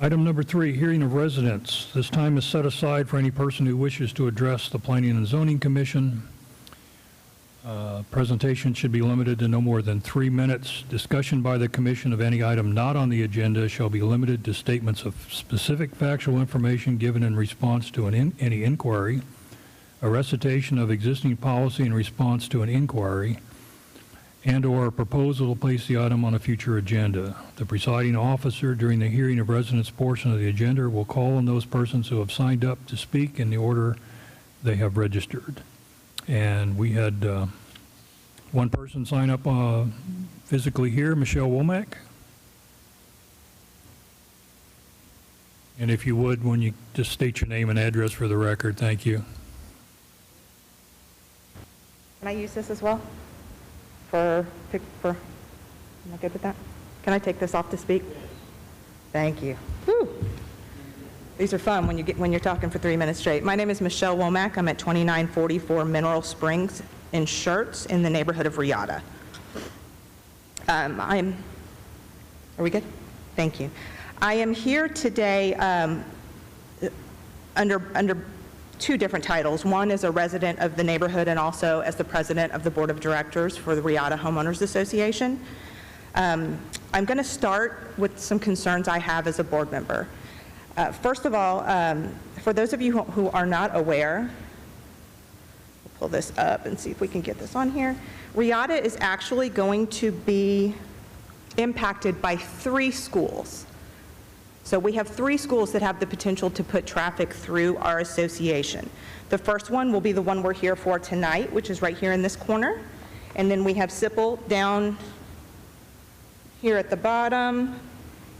Item number 3, hearing of residents. This time is set aside for any person who wishes to address the Planning and Zoning Commission. Presentation should be limited to no more than 3 minutes. Discussion by the commission of any item not on the agenda shall be limited to statements of specific factual information given in response to any inquiry, a recitation of existing policy in response to an inquiry, and/or a proposal to place the item on a future agenda. The presiding officer during the hearing of residents portion of the agenda will call on those persons who have signed up to speak in the order they have registered. And we had one person sign up physically here, Michelle Womack. And if you would, when you just state your name and address for the record, thank you. Can I use this as well? Am I good with that? Can I take this off to speak? Thank you. Whew. These are fun when you're talking for 3 minutes straight. My name is Michelle Womack. I'm at 2944 Mineral Springs in Schertz in the neighborhood of Riata. Are we good? Thank you. I am here today under 2 different titles. One is a resident of the neighborhood and also as the president of the board of directors for the Riata Homeowners Association. I'm going to start with some concerns I have as a board member. First of all, for those of you who are not aware, we'll pull this up and see if we can get this on here. Riata is actually going to be impacted by 3 schools. So we have 3 schools that have the potential to put traffic through our association. The first one will be the one we're here for tonight, which is right here in this corner. And then we have Sipple down here at the bottom.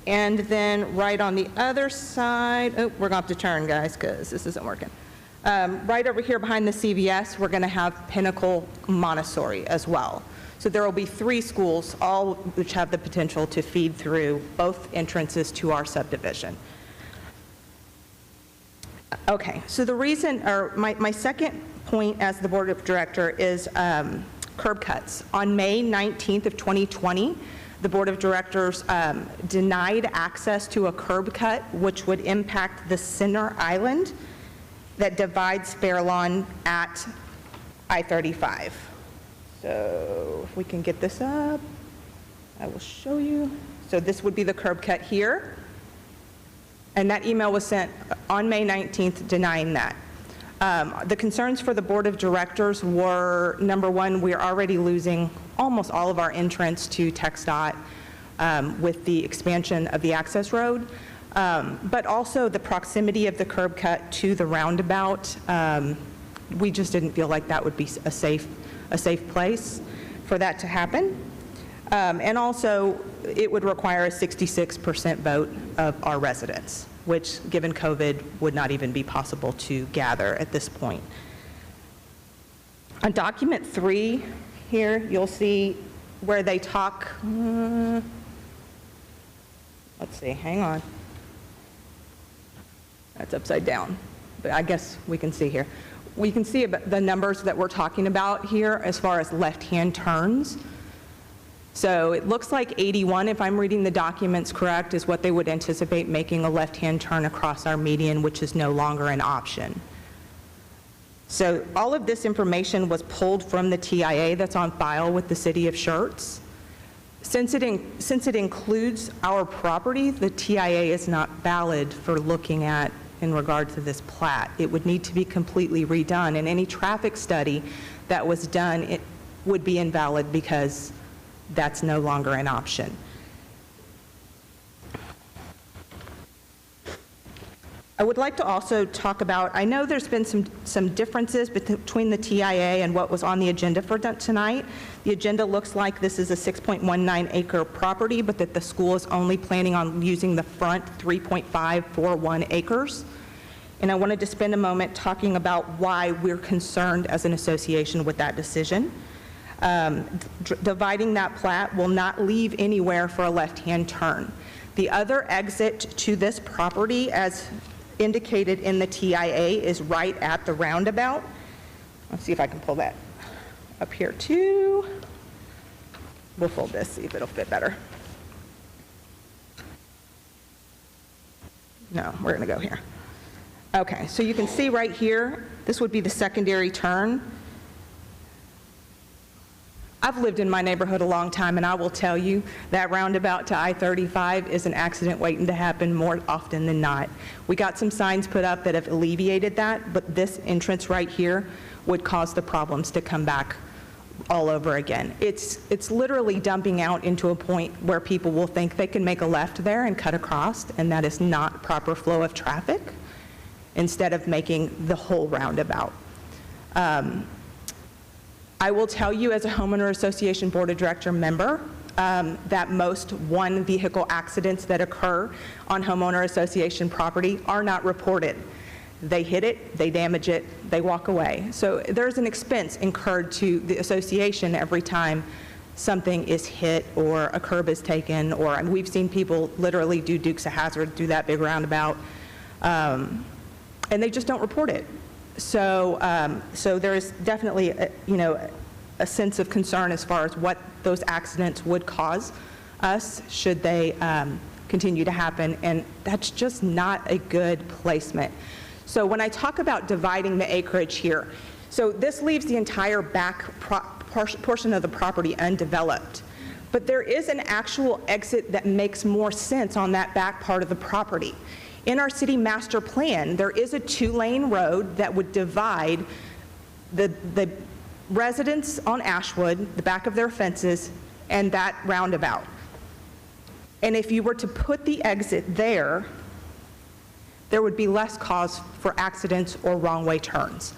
And then right on the other side, oh, we're going to have to turn, guys, because this isn't working. Right over here behind the CVS, we're going to have Pinnacle Montessori as well. So there will be 3 schools, all which have the potential to feed through both entrances to our subdivision. Okay, so the reason, or my second point as the board of director is curb cuts. On May 19th of 2020, the board of directors denied access to a curb cut, which would impact the center island that divides Fairlawn at I-35. So if we can get this up, I will show you. So this would be the curb cut here. And that email was sent on May 19th denying that. The concerns for the board of directors were, number one, we're already losing almost all of our entrance to TxDOT with the expansion of the access road, but also the proximity of the curb cut to the roundabout. We just didn't feel like that would be a safe place for that to happen. And also, it would require a 66% vote of our residents, which, given COVID, would not even be possible to gather at this point. On document 3 here, you'll see where they talk, let's see, hang on. That's upside down, but I guess we can see here. We can see the numbers that we're talking about here as far as left-hand turns. So it looks like 81, if I'm reading the documents correct, is what they would anticipate making a left-hand turn across our median, which is no longer an option. So all of this information was pulled from the TIA that's on file with the city of Schertz. Since it includes our property, the TIA is not valid for looking at in regard to this plat. It would need to be completely redone, and any traffic study that was done, it would be invalid because that's no longer an option. I would like to also talk about, I know there's been some differences between the TIA and what was on the agenda for tonight. The agenda looks like this is a 6.19 acre property, but that the school is only planning on using the front 3.541 acres. And I wanted to spend a moment talking about why we're concerned as an association with that decision. Dividing that plat will not leave anywhere for a left-hand turn. The other exit to this property, as indicated in the TIA, is right at the roundabout. Let's see if I can pull that up here too. We'll fold this, see if it'll fit better. No, we're going to go here. Okay, so you can see right here, this would be the secondary turn. I've lived in my neighborhood a long time, and I will tell you that roundabout to I-35 is an accident waiting to happen more often than not. We got some signs put up that have alleviated that, but this entrance right here would cause the problems to come back all over again. It's literally dumping out into a point where people will think they can make a left there and cut across, and that is not proper flow of traffic, instead of making the whole roundabout. I will tell you as a homeowner association board of director member that most one-vehicle accidents that occur on homeowner association property are not reported. They hit it, they damage it, they walk away. So there's an expense incurred to the association every time something is hit or a curb is taken, or we've seen people literally do Dukes of Hazzard, do that big roundabout, and they just don't report it. So, so there is definitely, a sense of concern as far as what those accidents would cause us should they continue to happen, and that's just not a good placement. So when I talk about dividing the acreage here, so this leaves the entire back portion of the property undeveloped, but there is an actual exit that makes more sense on that back part of the property. In our city master plan, there is a 2-lane road that would divide the residents on Ashwood, the back of their fences, and that roundabout. And if you were to put the exit there, there would be less cause for accidents or wrong-way turns.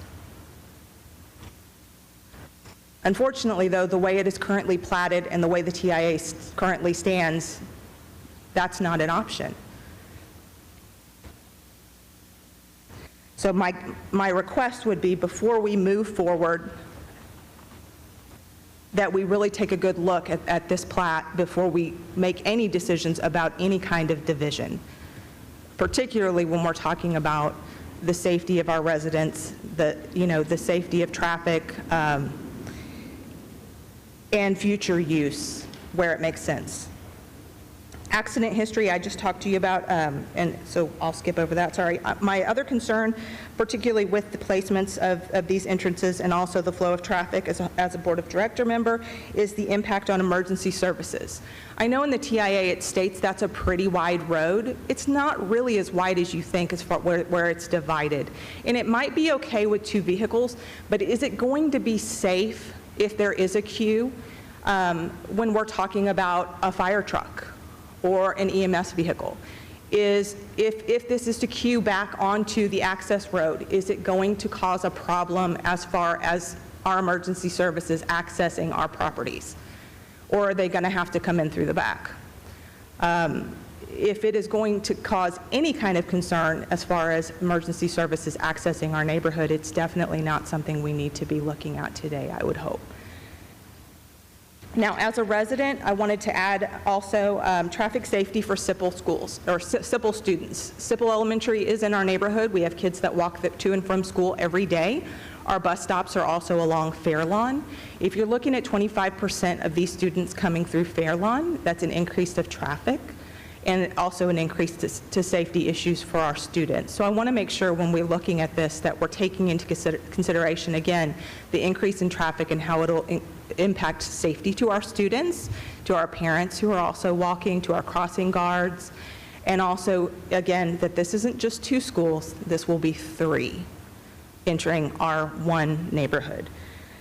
Unfortunately, though, the way it is currently platted and the way the TIA currently stands, that's not an option. So my request would be, before we move forward, that we really take a good look at this plat before we make any decisions about any kind of division, particularly when we're talking about the safety of our residents, the safety of traffic, and future use where it makes sense. Accident history, I just talked to you about, and so I'll skip over that, sorry. My other concern, particularly with the placements of these entrances and also the flow of traffic as a board of director member, is the impact on emergency services. I know in the TIA it states that's a pretty wide road. It's not really as wide as you think as far where it's divided. And it might be okay with 2 vehicles, but is it going to be safe if there is a queue when we're talking about a fire truck or an EMS vehicle? Is if this is to queue back onto the access road, is it going to cause a problem as far as our emergency services accessing our properties? Or are they going to have to come in through the back? If it is going to cause any kind of concern as far as emergency services accessing our neighborhood, it's definitely not something we need to be looking at today, I would hope. Now, as a resident, I wanted to add also traffic safety for SIPL schools, or SIPL students. SIPL Elementary is in our neighborhood. We have kids that walk to and from school every day. Our bus stops are also along Fairlawn. If you're looking at 25% of these students coming through Fairlawn, that's an increase of traffic and also an increase to safety issues for our students. So I want to make sure when we're looking at this that we're taking into consideration, again, the increase in traffic and how it'll impact safety to our students, to our parents who are also walking, to our crossing guards, and also, again, that this isn't just 2 schools, this will be 3 entering our one neighborhood.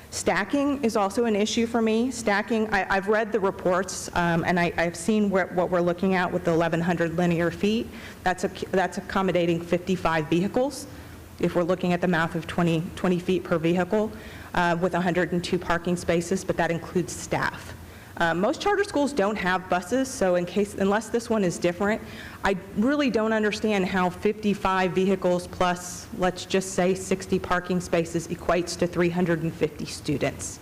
Stacking is also an issue for me. Stacking, I've read the reports, and I've seen what we're looking at with the 1,100 linear feet. That's accommodating 55 vehicles. If we're looking at the math of 20 feet per vehicle, with 102 parking spaces, but that includes staff. Most charter schools don't have buses, so unless this one is different, I really don't understand how 55 vehicles plus, let's just say 60 parking spaces equates to 350 students.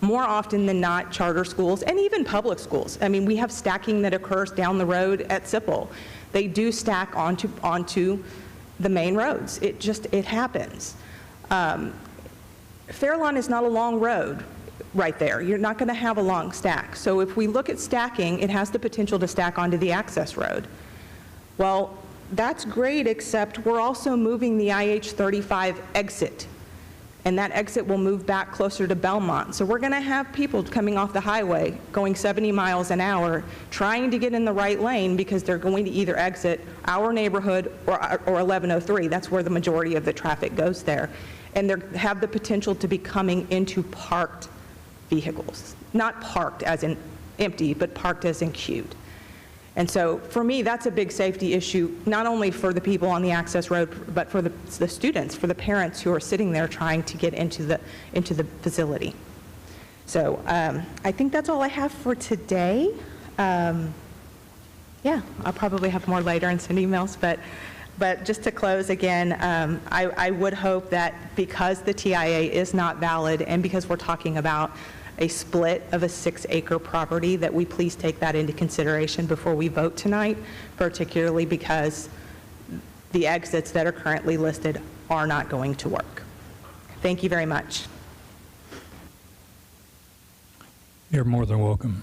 More often than not, charter schools, and even public schools, I mean, we have stacking that occurs down the road at SIPL. They do stack onto the main roads. It happens. Fairlawn is not a long road right there. You're not going to have a long stack. So if we look at stacking, it has the potential to stack onto the access road. Well, That's great, except we're also moving the IH-35 exit, and that exit will move back closer to Belmont. So we're going to have people coming off the highway going 70 miles an hour trying to get in the right lane because they're going to either exit our neighborhood or 1103. That's where the majority of the traffic goes there. And they have the potential to be coming into parked vehicles. Not parked as in empty, but parked as in queued. And so for me, that's a big safety issue, not only for the people on the access road, but for the students, for the parents who are sitting there trying to get into the facility. So I think that's all I have for today. Yeah, I'll probably have more later and send emails, but just to close again, I would hope that because the TIA is not valid and because we're talking about a split of a 6-acre property, that we please take that into consideration before we vote tonight, particularly because the exits that are currently listed are not going to work. Thank you very much. You're more than welcome.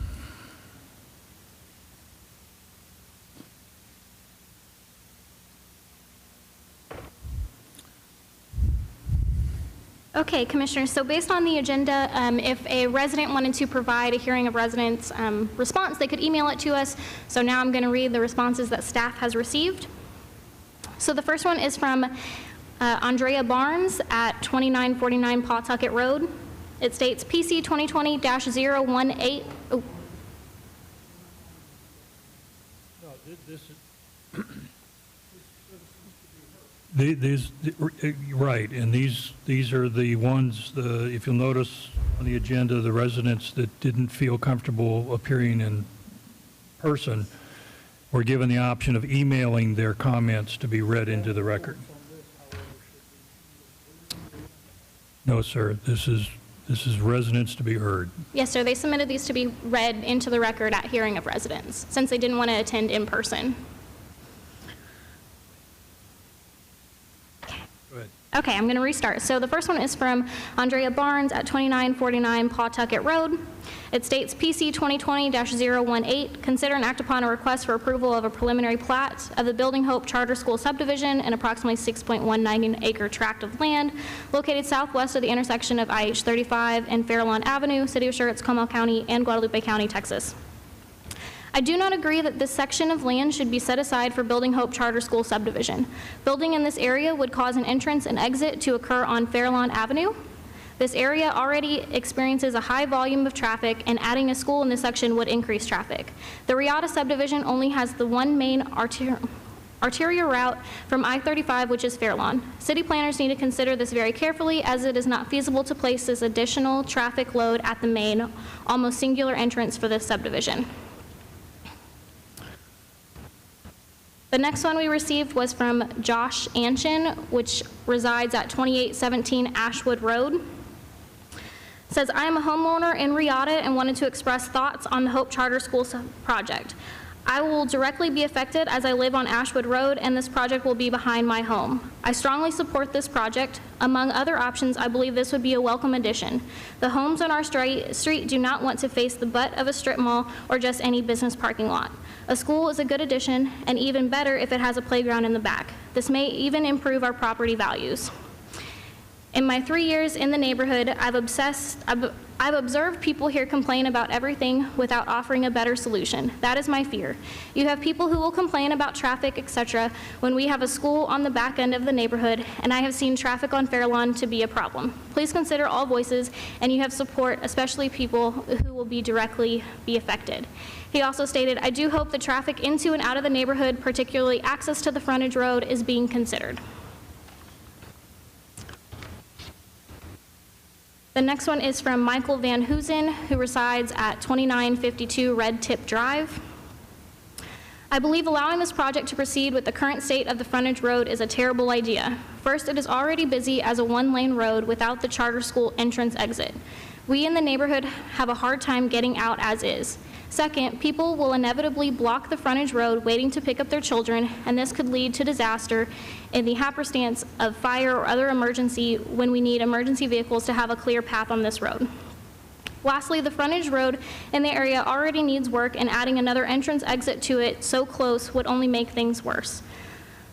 Okay, Commissioners, so based on the agenda, if a resident wanted to provide a hearing of residents response, they could email it to us. So now I'm going to read the responses that staff has received. So the first one is from Andrea Barnes at 2949 Pawtucket Road. It states PC 2020-018. Oh. No, this is... right, and these are the ones, if you'll notice on the agenda, the residents that didn't feel comfortable appearing in person were given the option of emailing their comments to be read into the record. No, sir, this is residents to be heard. Yes, sir, they submitted these to be read into the record at hearing of residents, since they didn't want to attend in person. Okay, I'm going to restart. So the first one is from Andrea Barnes at 2949 Pawtucket Road. It states PC 2020-018, consider and act upon a request for approval of a preliminary plat of the Building Hope Charter School subdivision, an approximately 6.19-acre tract of land located southwest of the intersection of IH-35 and Fairlawn Avenue, City of Schertz, Comal County, and Guadalupe County, Texas. I do not agree that this section of land should be set aside for Building Hope Charter School subdivision. Building in this area would cause an entrance and exit to occur on Fairlawn Avenue. This area already experiences a high volume of traffic, and adding a school in this section would increase traffic. The Riata subdivision only has the one main arterial route from I-35, which is Fairlawn. City planners need to consider this very carefully, as it is not feasible to place this additional traffic load at the main, almost singular entrance for this subdivision. The next one we received was from Josh Anshin, which resides at 2817 Ashwood Road. It says, I am a homeowner in Riata and wanted to express thoughts on the Hope Charter School project. I will directly be affected as I live on Ashwood Road, and this project will be behind my home. I strongly support this project. Among other options, I believe this would be a welcome addition. The homes on our street do not want to face the butt of a strip mall or just any business parking lot. A school is a good addition, and even better if it has a playground in the back. This may even improve our property values. In my 3 years in the neighborhood, I've observed people here complain about everything without offering a better solution. That is my fear. You have people who will complain about traffic, etc., when we have a school on the back end of the neighborhood, and I have seen traffic on Fairlawn to be a problem. Please consider all voices, and you have support, especially people who will directly be affected. He also stated, I do hope the traffic into and out of the neighborhood, particularly access to the frontage road, is being considered. The next one is from Michael Van Hoosen, who resides at 2952 Red Tip Drive. I believe allowing this project to proceed with the current state of the frontage road is a terrible idea. First, it is already busy as a one-lane road without the charter school entrance exit. We in the neighborhood have a hard time getting out as is. Second, people will inevitably block the frontage road waiting to pick up their children, and this could lead to disaster in the happenstance of fire or other emergency when we need emergency vehicles to have a clear path on this road. Lastly, the frontage road in the area already needs work, and adding another entrance exit to it so close would only make things worse.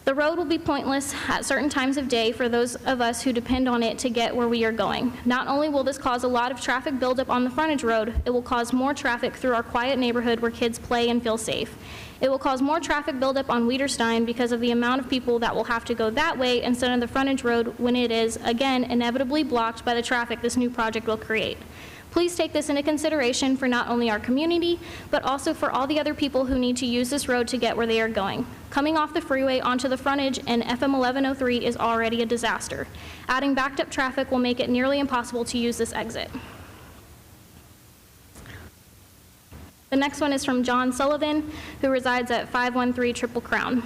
The road will be pointless at certain times of day for those of us who depend on it to get where we are going. Not only will this cause a lot of traffic buildup on the frontage road, it will cause more traffic through our quiet neighborhood where kids play and feel safe. It will cause more traffic buildup on Wiederstein because of the amount of people that will have to go that way instead of the frontage road when it is, again, inevitably blocked by the traffic this new project will create. Please take this into consideration for not only our community, but also for all the other people who need to use this road to get where they are going. Coming off the freeway onto the frontage and FM 1103 is already a disaster. Adding backed up traffic will make it nearly impossible to use this exit. The next one is from John Sullivan, who resides at 513 Triple Crown.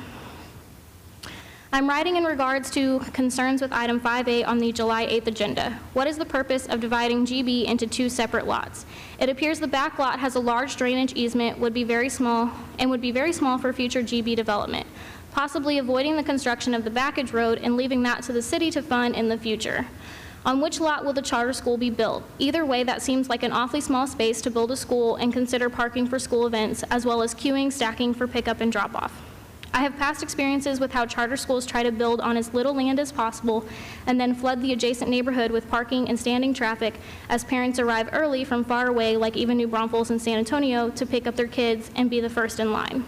I'm writing in regards to concerns with item 5A on the July 8th agenda. What is the purpose of dividing GB into two separate lots? It appears the back lot has a large drainage easement, would be very small for future GB development, possibly avoiding the construction of the backage road and leaving that to the city to fund in the future. On which lot will the charter school be built? Either way, that seems like an awfully small space to build a school and consider parking for school events, as well as queuing, stacking for pickup and drop-off. I have past experiences with how charter schools try to build on as little land as possible and then flood the adjacent neighborhood with parking and standing traffic as parents arrive early from far away, like even New Braunfels and San Antonio, to pick up their kids and be the first in line.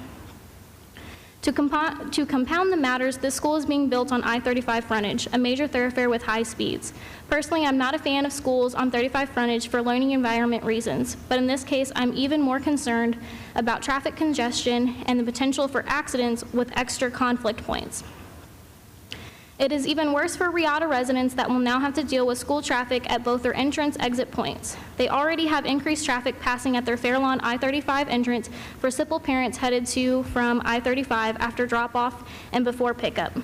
To compound the matters, this school is being built on I-35 frontage, a major thoroughfare with high speeds. Personally, I'm not a fan of schools on 35 frontage for learning environment reasons, but in this case, I'm even more concerned about traffic congestion and the potential for accidents with extra conflict points. It is even worse for Riata residents that will now have to deal with school traffic at both their entrance/exit points. They already have increased traffic passing at their Fairlawn I-35 entrance for simple parents headed to from I-35 after drop-off and before pickup.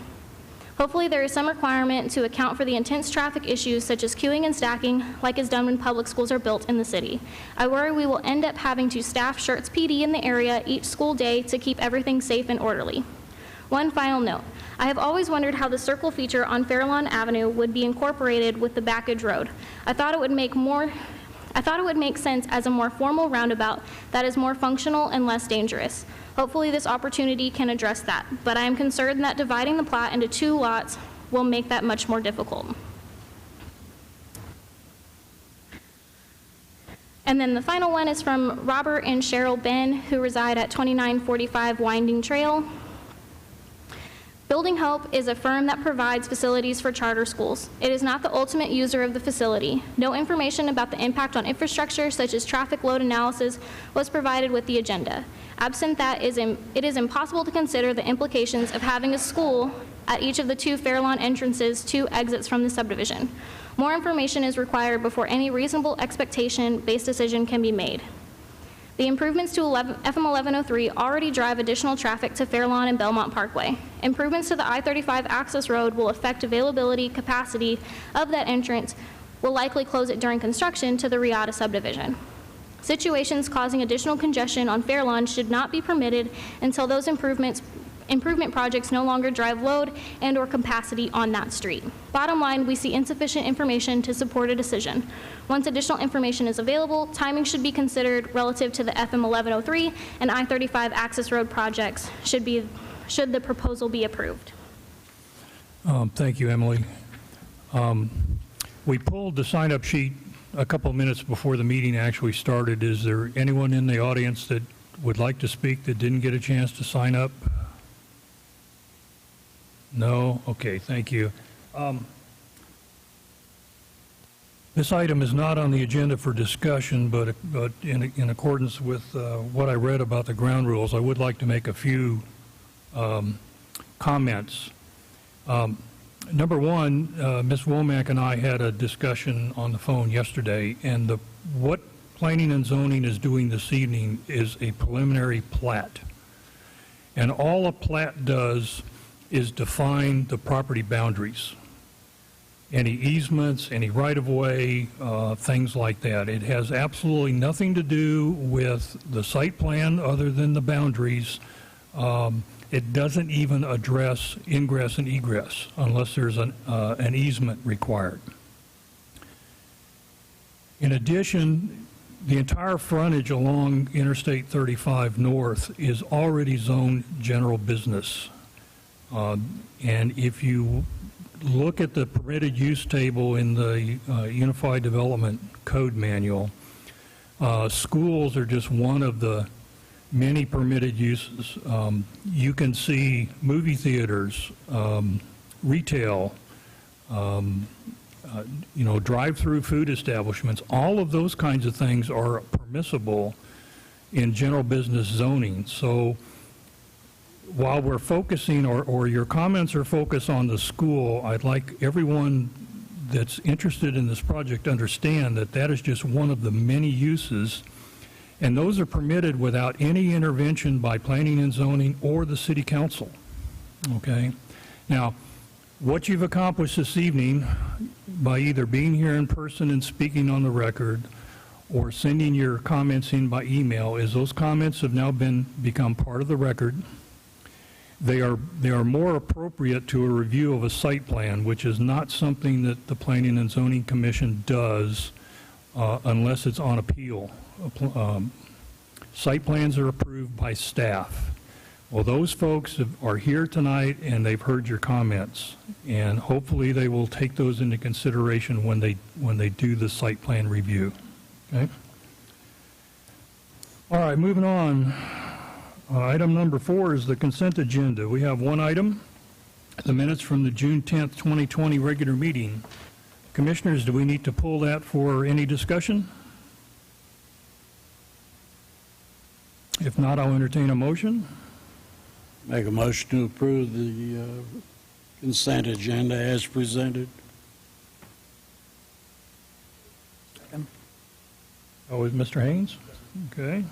Hopefully there is some requirement to account for the intense traffic issues such as queuing and stacking like is done when public schools are built in the city. I worry we will end up having to staff Schertz PD in the area each school day to keep everything safe and orderly. One final note. I have always wondered how the circle feature on Fairlawn Avenue would be incorporated with the backage road. I thought it would make sense as a more formal roundabout that is more functional and less dangerous. Hopefully this opportunity can address that, but I am concerned that dividing the plat into two lots will make that much more difficult. And then the final one is from Robert and Cheryl Ben, who reside at 2945 Winding Trail. Building Hope is a firm that provides facilities for charter schools. It is not the ultimate user of the facility. No information about the impact on infrastructure, such as traffic load analysis, was provided with the agenda. Absent that, it is impossible to consider the implications of having a school at each of the two Fairlawn entrances, two exits from the subdivision. More information is required before any reasonable expectation-based decision can be made. The improvements to FM 1103 already drive additional traffic to Fairlawn and Belmont Parkway. Improvements to the I-35 access road will affect availability capacity of that entrance, will likely close it during construction to the Riata subdivision. Situations causing additional congestion on Fairlawn should not be permitted until those improvement projects no longer drive load and or capacity on that street. Bottom line, we see insufficient information to support a decision. Once additional information is available, timing should be considered relative to the FM 1103 and I-35 access road projects should the proposal be approved. Thank you, Emily. We pulled the sign-up sheet a couple minutes before the meeting actually started. Is there anyone in the audience that would like to speak that didn't get a chance to sign up? No? Okay, thank you. This item is not on the agenda for discussion, but in accordance with what I read about the ground rules, I would like to make a few comments. Number one, Ms. Womack and I had a discussion on the phone yesterday, and what Planning and Zoning is doing this evening is a preliminary plat. And all a plat does is define the property boundaries. Any easements, any right-of-way, things like that. It has absolutely nothing to do with the site plan other than the boundaries. It doesn't even address ingress and egress unless there's an easement required. In addition, the entire frontage along Interstate 35 North is already zoned general business. And if you look at the permitted use table in the Unified Development Code Manual, schools are just one of the many permitted uses. You can see movie theaters, retail, drive-through food establishments. All of those kinds of things are permissible in general business zoning. So while we're focusing, or your comments are focused on the school, I'd like everyone that's interested in this project to understand that that is just one of the many uses, and those are permitted without any intervention by planning and zoning or the city council. Okay? Now, what you've accomplished this evening by either being here in person and speaking on the record or sending your comments in by email is those comments have now become part of the record. They are more appropriate to a review of a site plan, which is not something that the Planning and Zoning Commission does unless it's on appeal. Site plans are approved by staff. Well, those folks are here tonight and they've heard your comments, and hopefully they will take those into consideration when they do the site plan review. Okay? All right, moving on. Item number 4 is the consent agenda. We have one item, the minutes from the June 10th, 2020 regular meeting. Commissioners, do we need to pull that for any discussion? If not, I'll entertain a motion. Make a motion to approve the consent agenda as presented. Oh, is Mr. Haynes? Okay.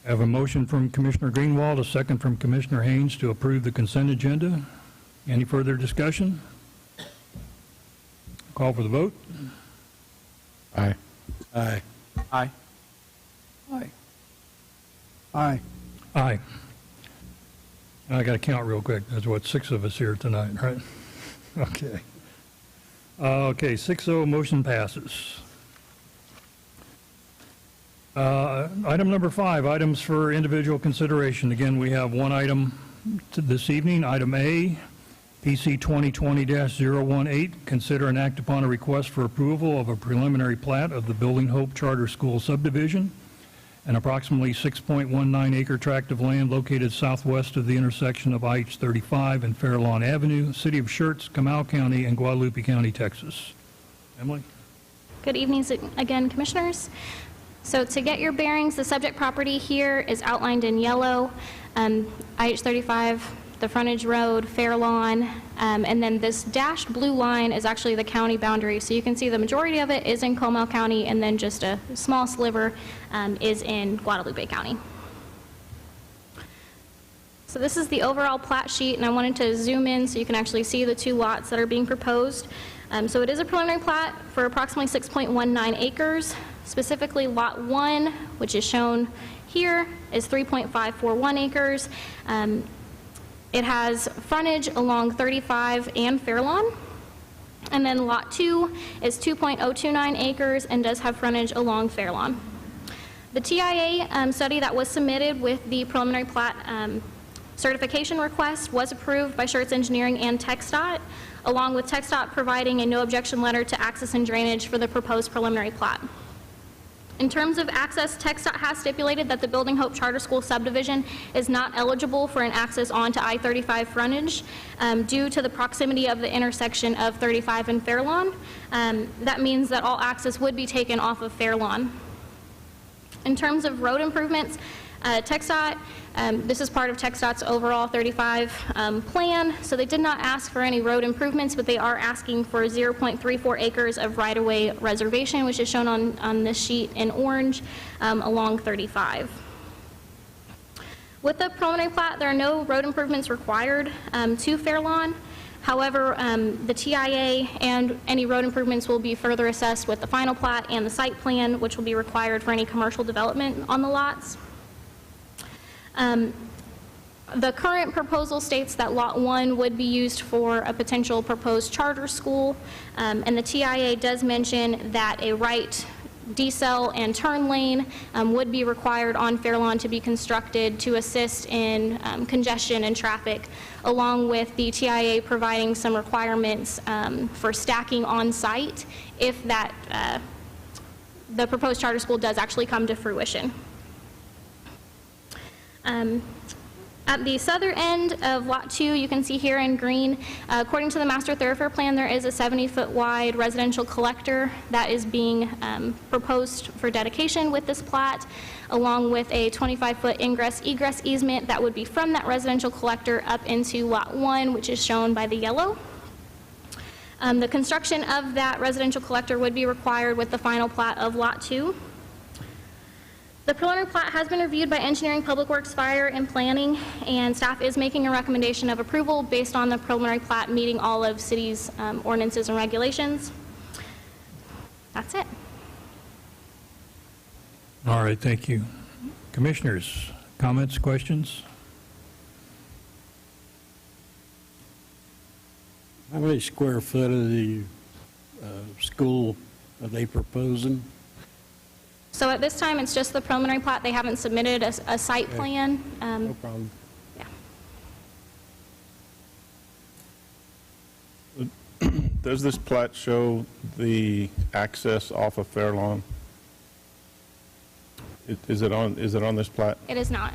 I have a motion from Commissioner Greenwald, a second from Commissioner Haynes to approve the consent agenda. Any further discussion? Call for the vote. Aye. Aye. Aye. Aye. Aye. Aye. I got to count real quick. There's, what, 6 of us here tonight, right? Okay. Okay, 6-0, motion passes. Item number 5, items for individual consideration. Again, we have one item this evening. Item A, PC 2020-018, consider and act upon a request for approval of a preliminary plat of the Building Hope Charter School subdivision, an approximately 6.19 acre tract of land located southwest of the intersection of IH-35 and Fairlawn Avenue, City of Schertz, Comal County, and Guadalupe County, Texas. Emily? Good evening again, Commissioners. So to get your bearings, the subject property here is outlined in yellow, IH-35, the frontage road, Fairlawn, and then this dashed blue line is actually the county boundary. So you can see the majority of it is in Comal County, and then just a small sliver is in Guadalupe County. So this is the overall plat sheet, and I wanted to zoom in so you can actually see the 2 lots that are being proposed. So it is a preliminary plat for approximately 6.19 acres. Specifically, Lot 1, which is shown here, is 3.541 acres. It has frontage along 35 and Fairlawn. And then Lot 2 is 2.029 acres and does have frontage along Fairlawn. The TIA study that was submitted with the preliminary plat certification request was approved by Schertz Engineering and TxDOT, along with TxDOT providing a no objection letter to access and drainage for the proposed preliminary plat. In terms of access, TxDOT has stipulated that the Building Hope Charter School subdivision is not eligible for an access onto I-35 frontage due to the proximity of the intersection of 35 and Fairlawn. That means that all access would be taken off of Fairlawn. In terms of road improvements, TxDOT, this is part of TxDOT's overall 35 plan, so they did not ask for any road improvements, but they are asking for 0.34 acres of right-of-way reservation, which is shown on this sheet in orange, along 35. With the preliminary plat, there are no road improvements required to Fairlawn. However, the TIA and any road improvements will be further assessed with the final plat and the site plan, which will be required for any commercial development on the lots. The current proposal states that Lot 1 would be used for a potential proposed charter school, and the TIA does mention that a right decel and turn lane would be required on Fairlawn to be constructed to assist in congestion and traffic, along with the TIA providing some requirements for stacking on site if that the proposed charter school does actually come to fruition. At the southern end of Lot 2, you can see here in green, according to the master thoroughfare plan, there is a 70-foot wide residential collector that is being proposed for dedication with this plat, along with a 25-foot ingress-egress easement that would be from that residential collector up into Lot 1, which is shown by the yellow. The construction of that residential collector would be required with the final plat of Lot 2. The preliminary plat has been reviewed by Engineering, Public Works, Fire, and Planning, and staff is making a recommendation of approval based on the preliminary plat meeting all of city's ordinances and regulations. That's it. All right, thank you. Commissioners, comments, questions? How many square foot of the school are they proposing? So at this time, it's just the preliminary plat. They haven't submitted a site plan. No problem. Yeah. Does this plat show the access off of Fairlawn? Is it on this plat? It is not.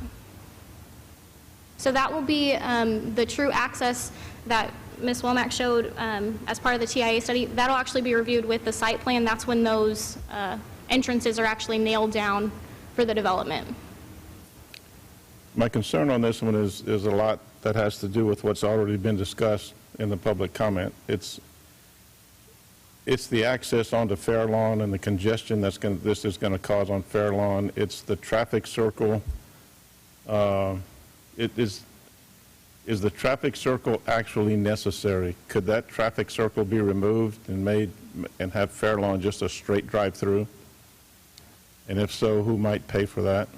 So that will be the true access that Ms. Womack showed as part of the TIA study. That'll actually be reviewed with the site plan. That's when those entrances are actually nailed down for the development. My concern on this one is a lot that has to do with what's already been discussed in the public comment. It's the access onto Fairlawn and the congestion this is going to cause on Fairlawn. It's the traffic circle. Is the traffic circle actually necessary? Could that traffic circle be removed and have Fairlawn just a straight drive-through? And if so, who might pay for that?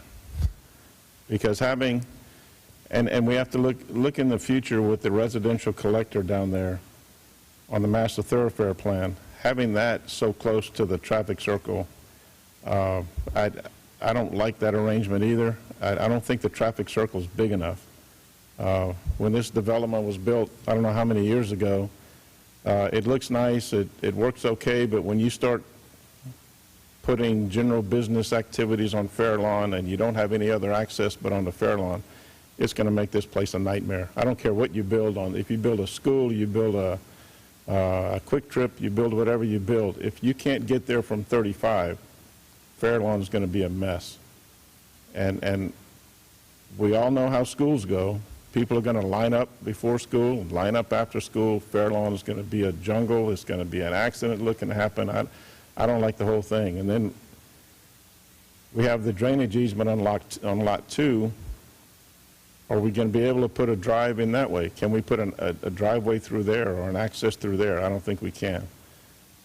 Because and we have to look in the future with the residential collector down there on the master thoroughfare plan, having that so close to the traffic circle, I don't like that arrangement either. I don't think the traffic circle is big enough. When this development was built, I don't know how many years ago, it looks nice, it works okay, but when you start putting general business activities on Fairlawn and you don't have any other access but on the Fairlawn, it's going to make this place a nightmare. I don't care what you build on. If you build a school, you build a quick trip, you build whatever you build. If you can't get there from 35, Fairlawn is going to be a mess. And we all know how schools go. People are going to line up before school, line up after school. Fairlawn is going to be a jungle. It's going to be an accident looking to happen. I don't like the whole thing. And then we have the drainage easement on lot 2. Are we going to be able to put a drive in that way? Can we put a driveway through there or an access through there? I don't think we can.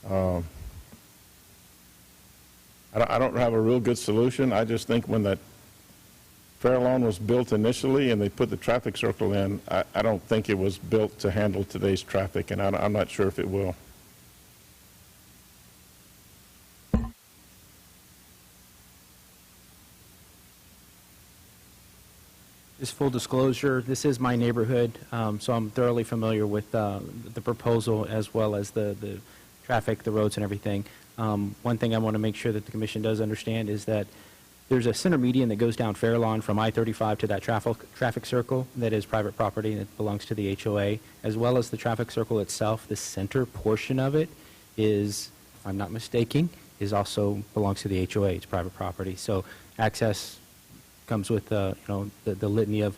I don't have a real good solution. I just think when that Fairlawn was built initially and they put the traffic circle in, I don't think it was built to handle today's traffic, and I'm not sure if it will. Just full disclosure, this is my neighborhood, so I'm thoroughly familiar with the proposal as well as the traffic, the roads and everything. One thing I want to make sure that the commission does understand is that there's a center median that goes down Fairlawn from I-35 to that traffic circle that is private property and it belongs to the HOA, as well as the traffic circle itself. The center portion of it is, if I'm not mistaken, is also belongs to the HOA. It's private property. So access comes with the litany of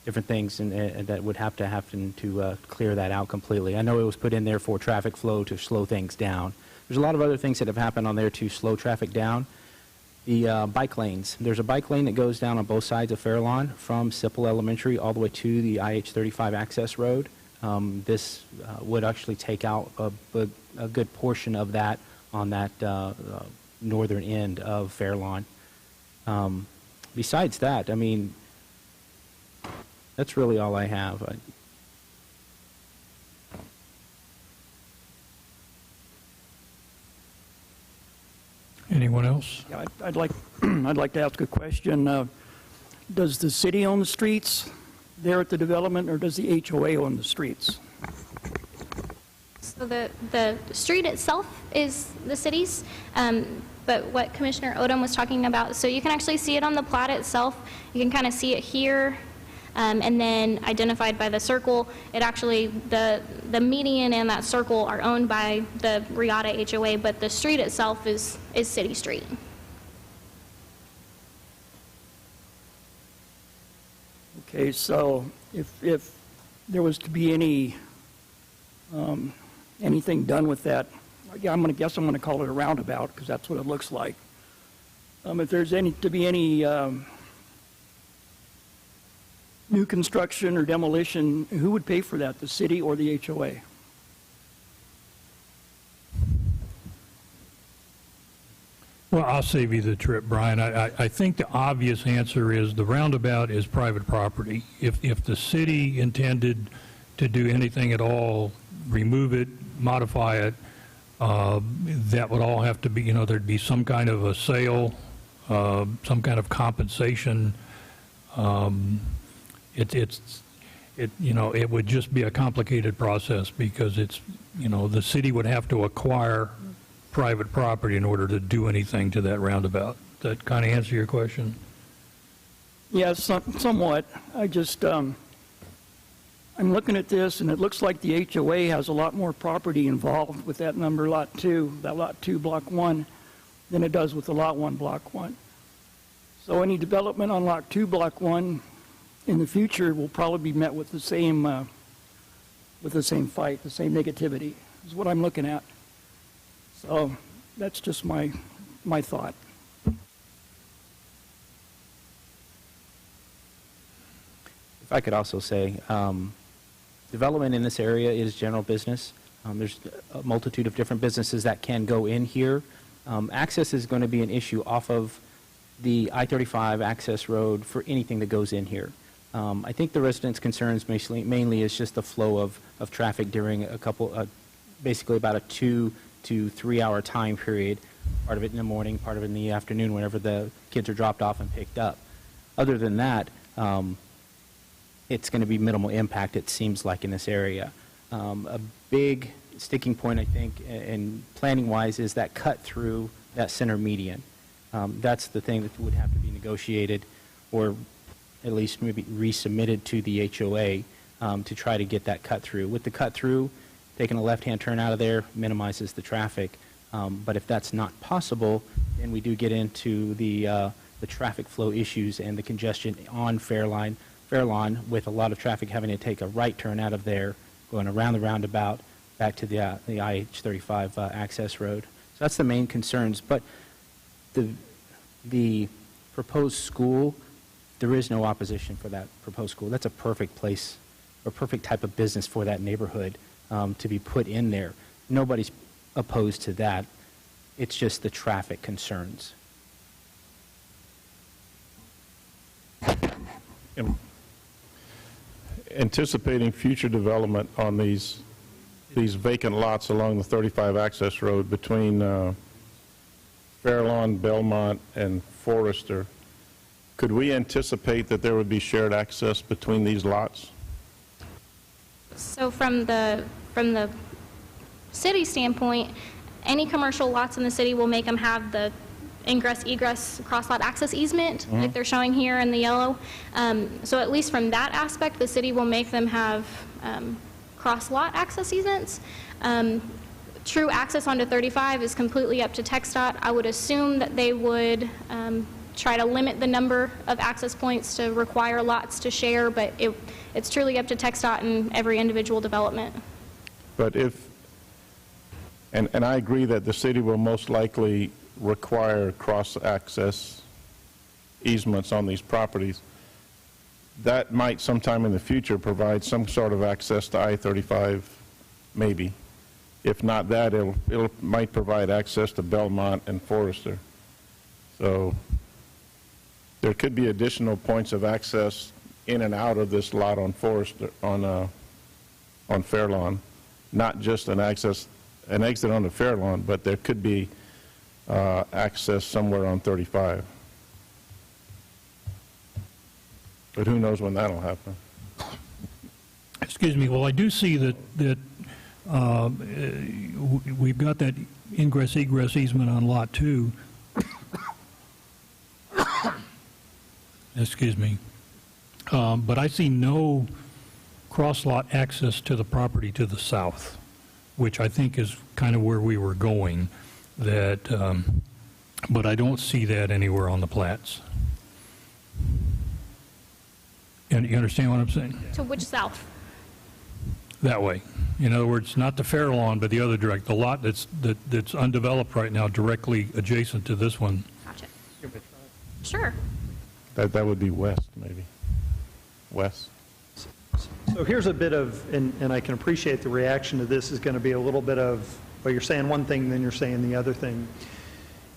different things and that would have to happen to clear that out completely. I know it was put in there for traffic flow to slow things down. There's a lot of other things that have happened on there to slow traffic down. The bike lanes. There's a bike lane that goes down on both sides of Fairlawn from Sipple Elementary all the way to the IH-35 access road. This would actually take out a good portion of that on that northern end of Fairlawn. Besides that, I mean, that's really all I have. Anyone else? Yeah, I'd like, I'd like to ask a question. Does the city own the streets there at the development, or does the HOA own the streets? So the street itself is the city's, but what Commissioner Odom was talking about, so you can actually see it on the plat itself. You can kind of see it here, and then identified by the circle. It actually, the median and that circle are owned by the Riata HOA, but the street itself is city street. Okay, so if there was to be any, anything done with that, yeah, I'm going to call it a roundabout, because that's what it looks like. If there's to be any new construction or demolition, who would pay for that, the city or the HOA? Well, I'll save you the trip, Brian. I think the obvious answer is the roundabout is private property. If the city intended to do anything at all, remove it, modify it, that would all have to be, there'd be some kind of a sale, some kind of compensation. It would just be a complicated process because the city would have to acquire private property in order to do anything to that roundabout. That kind of answer your question? Yeah, somewhat. I just, I'm looking at this, and it looks like the HOA has a lot more property involved with that number, Lot 2, that Lot 2, Block 1, than it does with the Lot 1, Block 1. So any development on Lot 2, Block 1 in the future will probably be met with the same fight, the same negativity, is what I'm looking at. So that's just my thought. If I could also say, development in this area is general business. There's a multitude of different businesses that can go in here. Access is going to be an issue off of the I-35 access road for anything that goes in here. I think the residents' concerns mainly is just the flow of traffic during basically about a 2 to 3 hour time period, part of it in the morning, part of it in the afternoon, whenever the kids are dropped off and picked up. Other than that, it's going to be minimal impact, it seems like, in this area. A big sticking point, I think, and planning-wise, is that cut through that center median. That's the thing that would have to be negotiated, or at least maybe resubmitted to the HOA to try to get that cut through. With the cut through, taking a left-hand turn out of there minimizes the traffic. But if that's not possible, then we do get into the traffic flow issues and the congestion on Fairlawn, with a lot of traffic having to take a right turn out of there, going around the roundabout back to the IH-35 access road. So that's the main concerns. But the proposed school, there is no opposition for that proposed school. That's a perfect place, or perfect type of business for that neighborhood to be put in there. Nobody's opposed to that. It's just the traffic concerns. Anticipating future development on these vacant lots along the 35 access road between Fairlawn, Belmont, and Forrester, could we anticipate that there would be shared access between these lots? So from the city standpoint, any commercial lots in the city will make them have the ingress, egress, cross-lot access easement, like they're showing here in the yellow. So at least from that aspect, the city will make them have cross-lot access easements. True access onto 35 is completely up to TxDOT. I would assume that they would try to limit the number of access points to require lots to share, but it's truly up to TxDOT and every individual development. But and I agree that the city will most likely require cross-access easements on these properties. That might sometime in the future provide some sort of access to I-35, maybe. If not that, it might provide access to Belmont and Forrester. So there could be additional points of access in and out of this lot on Forrester, on Fairlawn, not just an exit onto Fairlawn, but there could be access somewhere on 35. But who knows when that'll happen? Excuse me, well, I do see that we've got that ingress-egress easement on Lot 2. Excuse me. But I see no cross-lot access to the property to the south, which I think is kind of where we were going, that, but I don't see that anywhere on the plats. And you understand what I'm saying? To which south? That way. In other words, not the fair lawn, but the other direct, the lot that's undeveloped right now directly adjacent to this one. Gotcha. Sure. That would be west, maybe. West. So here's a bit of, and I can appreciate the reaction to this is going to be a little bit of, well, you're saying one thing, then you're saying the other thing.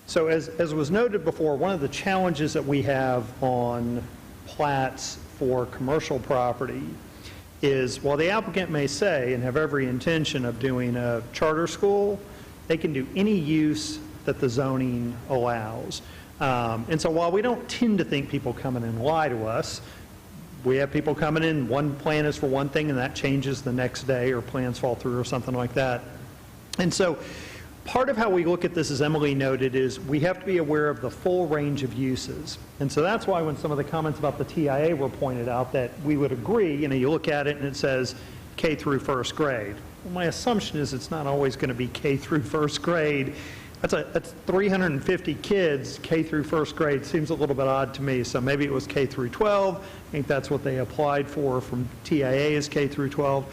So as was noted before, one of the challenges that we have on plats for commercial property is, while the applicant may say and have every intention of doing a charter school, they can do any use that the zoning allows. And so while we don't tend to think people come in and lie to us, we have people coming in, one plan is for one thing and that changes the next day, or plans fall through or something like that. And so part of how we look at this, as Emily noted, is we have to be aware of the full range of uses. And so that's why when some of the comments about the TIA were pointed out, that we would agree, you look at it and it says K through first grade. Well, my assumption is it's not always going to be K through first grade. That's 350 kids, K through first grade. Seems a little bit odd to me. So maybe it was K through 12. I think that's what they applied for from TIA is K through 12.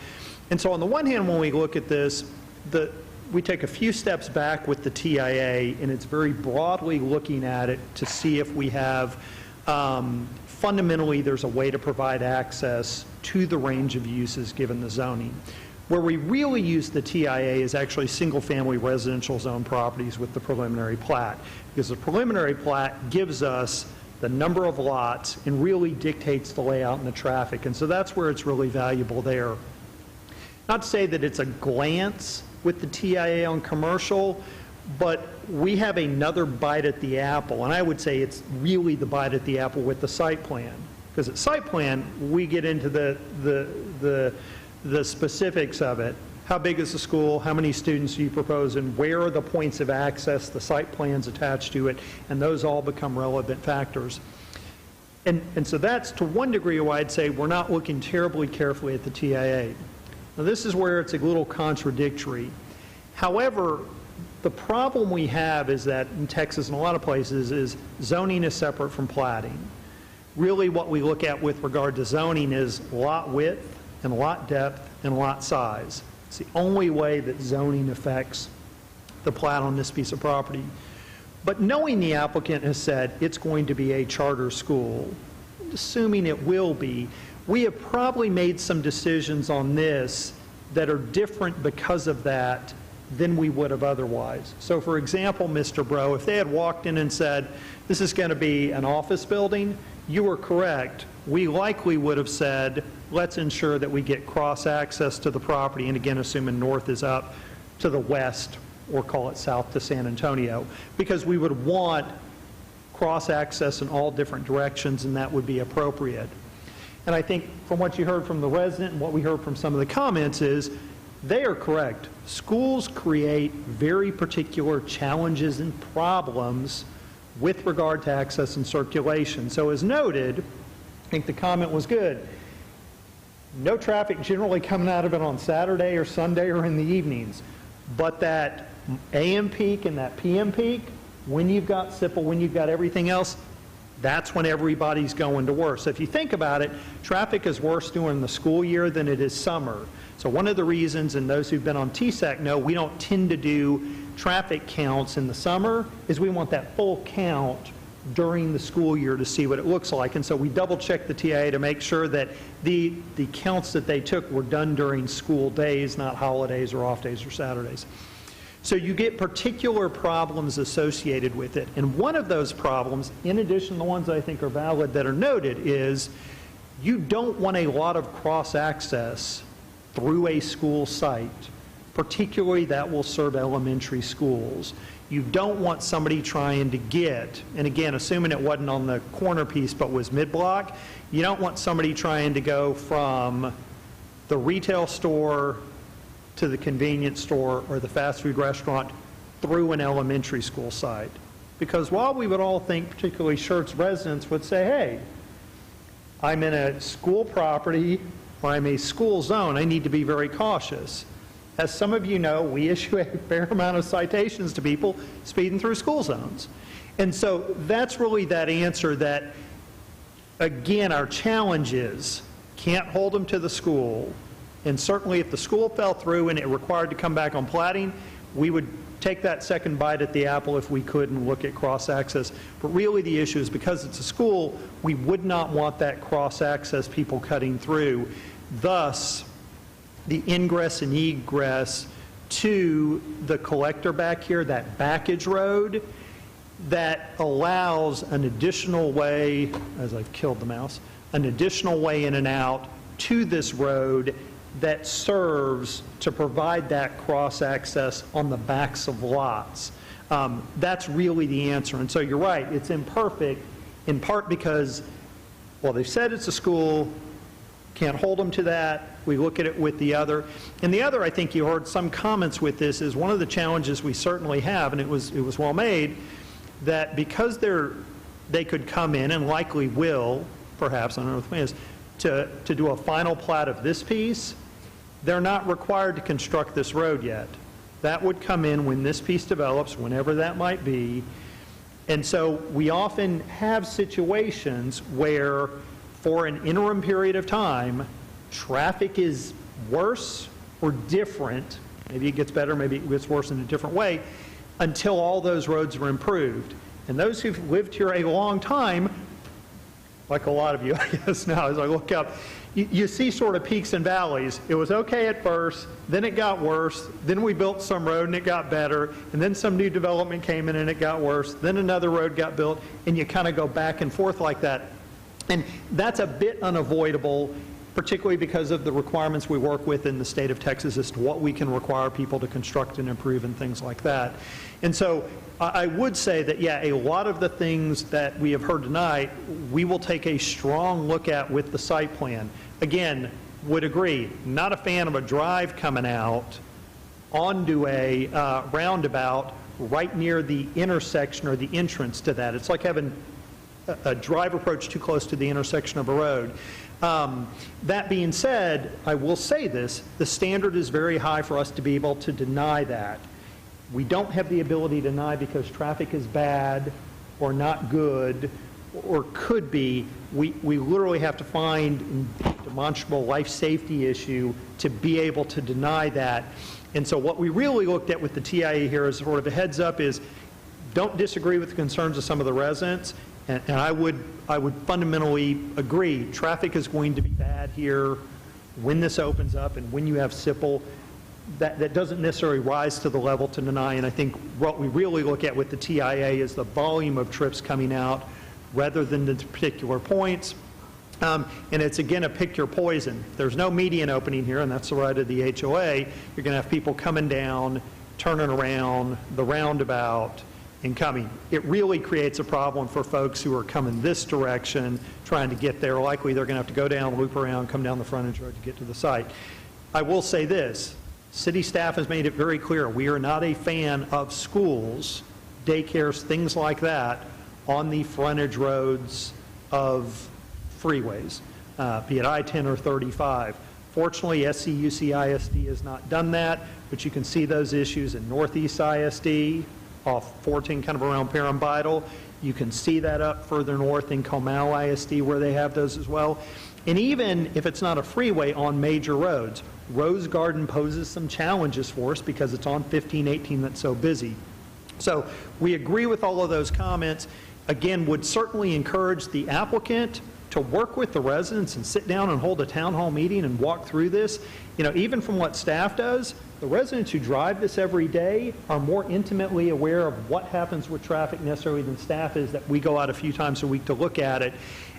And so on the one hand, when we look at this, we take a few steps back with the TIA, and it's very broadly looking at it to see if we have, fundamentally, there's a way to provide access to the range of uses given the zoning. Where we really use the TIA is actually single-family residential zone properties with the preliminary plat, because the preliminary plat gives us the number of lots and really dictates the layout and the traffic, and so that's where it's really valuable there. Not to say that it's a glance with the TIA on commercial, but we have another bite at the apple, and I would say it's really the bite at the apple with the site plan, because at site plan we get into the specifics of it. How big is the school? How many students do you propose? And where are the points of access? The site plans attached to it, and those all become relevant factors. And so that's to one degree why I'd say we're not looking terribly carefully at the TIA. Now this is where it's a little contradictory. However, the problem we have is that in Texas and a lot of places is zoning is separate from platting. Really what we look at with regard to zoning is lot width and lot depth and lot size. It's the only way that zoning affects the plat on this piece of property. But knowing the applicant has said it's going to be a charter school, assuming it will be, we have probably made some decisions on this that are different because of that than we would have otherwise. So for example, Mr. Bro, if they had walked in and said, this is going to be an office building, you were correct. We likely would have said, let's ensure that we get cross access to the property, and again, assuming north is up to the west, or call it south to San Antonio, because we would want cross access in all different directions, and that would be appropriate. And I think from what you heard from the resident and what we heard from some of the comments is, they are correct. Schools create very particular challenges and problems with regard to access and circulation. So as noted, I think the comment was good. No traffic generally coming out of it on Saturday or Sunday or in the evenings. But that AM peak and that PM peak, when you've got SIPL, when you've got everything else, that's when everybody's going to work. So if you think about it, traffic is worse during the school year than it is summer. So one of the reasons, and those who've been on TSAC know, we don't tend to do traffic counts in the summer, is we want that full count during the school year to see what it looks like. And so we double check the TIA to make sure that the counts that they took were done during school days, not holidays or off days or Saturdays. So you get particular problems associated with it. And one of those problems, in addition to the ones I think are valid that are noted, is you don't want a lot of cross access through a school site particularly that will serve elementary schools. You don't want somebody trying to get, and again, assuming it wasn't on the corner piece but was mid-block, you don't want somebody trying to go from the retail store to the convenience store or the fast food restaurant through an elementary school site. Because while we would all think, particularly Schertz residents would say, hey, I'm in a school property or I'm a school zone, I need to be very cautious. As some of you know, we issue a fair amount of citations to people speeding through school zones. And so that's really that answer that, again, our challenge is can't hold them to the school. And certainly if the school fell through and it required to come back on platting, we would take that second bite at the apple if we could and look at cross-access. But really the issue is because it's a school, we would not want that cross-access people cutting through. Thus, the ingress and egress to the collector back here, that backage road, that allows an additional way, as I've killed the mouse, an additional way in and out to this road that serves to provide that cross-access on the backs of lots. That's really the answer. And so you're right, it's imperfect in part because, well, they've said it's a school, can't hold them to that. We look at it with the other. And the other, I think you heard some comments with this, is one of the challenges we certainly have, and it was well made, that because they could come in and likely will, perhaps, I don't know what the plan is, to do a final plat of this piece, they're not required to construct this road yet. That would come in when this piece develops, whenever that might be. And so we often have situations where for an interim period of time, traffic is worse or different, maybe it gets better, maybe it gets worse in a different way, until all those roads are improved. And those who've lived here a long time, like a lot of you, I guess now, as I look up, you see sort of peaks and valleys. It was okay at first, then it got worse, then we built some road and it got better, and then some new development came in and it got worse, then another road got built, and you kind of go back and forth like that. And that's a bit unavoidable, particularly because of the requirements we work with in the state of Texas as to what we can require people to construct and improve and things like that. And so I would say that, yeah, a lot of the things that we have heard tonight, we will take a strong look at with the site plan. Again, would agree, not a fan of a drive coming out onto a roundabout right near the intersection or the entrance to that. It's like having a drive approach too close to the intersection of a road. That being said, I will say this, the standard is very high for us to be able to deny that. We don't have the ability to deny because traffic is bad or not good or could be. We literally have to find a demonstrable life safety issue to be able to deny that. And so what we really looked at with the TIA here as sort of a heads up is don't disagree with the concerns of some of the residents. And I would fundamentally agree, traffic is going to be bad here when this opens up and when you have SIPL. That doesn't necessarily rise to the level to deny, and I think what we really look at with the TIA is the volume of trips coming out rather than the particular points. And it's, again, a pick your poison. There's no median opening here, and that's the right of the HOA. You're going to have people coming down, turning around, the roundabout, and coming. It really creates a problem for folks who are coming this direction, trying to get there. Likely they're going to have to go down, loop around, come down the frontage road to get to the site. I will say this, city staff has made it very clear, we are not a fan of schools, daycares, things like that, on the frontage roads of freeways, be it I-10 or 35. Fortunately, SCUC ISD has not done that, but you can see those issues in Northeast ISD, off 14, kind of around Parambital. You can see that up further north in Comal ISD where they have those as well. And even if it's not a freeway on major roads, Rose Garden poses some challenges for us because it's on 1518 that's so busy. So we agree with all of those comments. Again, would certainly encourage the applicant to work with the residents and sit down and hold a town hall meeting and walk through this. You know, even from what staff does, the residents who drive this every day are more intimately aware of what happens with traffic necessarily than staff is, that we go out a few times a week to look at it.